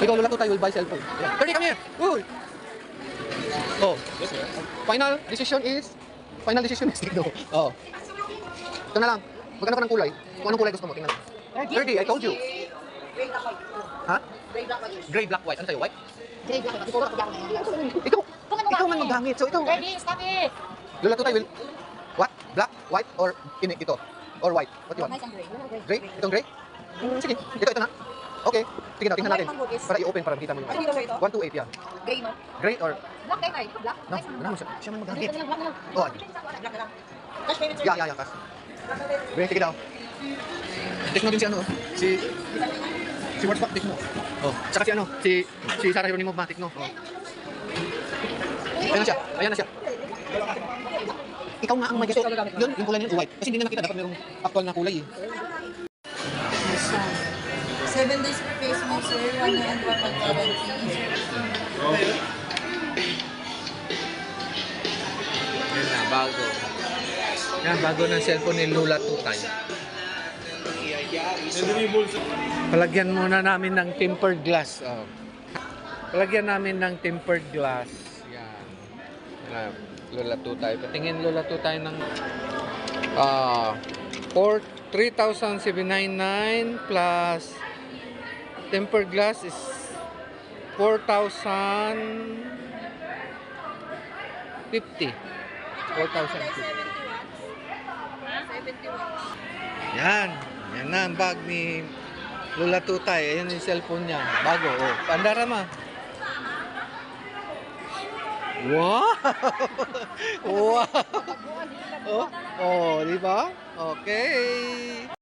Ikaw, Lola Tutay will buy cellphone. Yeah. 30, come here. Uy. Oh. Final decision is no. Oh. Ito na lang. Magkano ka ng kulay? Kung anong kulay gusto mo, tingnan. 30, I told you. Ha? Gray, black, white. Ano sa'yo? White? Ikaw man maggamit. So ito. Ready, stop it! Lola Tutay will... What? Black, white, or ito? Or white? What do you want? Gray? Itong gray? Sige. Ito na. Okay. Sige na, tingnan natin. Para i-open para makita mo yung... 128, yeah. Gray, no? Gray or... Black tayo tayo. Black? No, ano mo siya? Siya man maggamit. Black na lang. Oh, Black na lang. Cash payment, sir. yeah, kas. Gray, sige daw. Tekno din si ano, si What's Tekno. Oh, saka si ano, si Sarah Heronimo ba Tekno. Oh. Ayan na siya. Ikaw nga ang may gusto. Yun, yung kulay niya white. Kasi hindi na nakita, dapat mayroong actual na kulay eh. 7 days replacement, sir. 1 and 1 pag-guarantee. Yan na, bago. Yan, bago ng cellphone ni Lola Tutay. Palagyan muna namin ng tempered glass. Oh. Palagyan namin ng tempered glass. Yan. Yan. Lola Tutay. Patingin Lola Tutay ng 3,799 plus tempered glass is 4,050. 4,050. Yan. Yan na ang bag ni Lola Tutay. Ayan yung cellphone niya. Bago. Oh. Pandarama. Wow! Wow! Oh, di ba? Okay.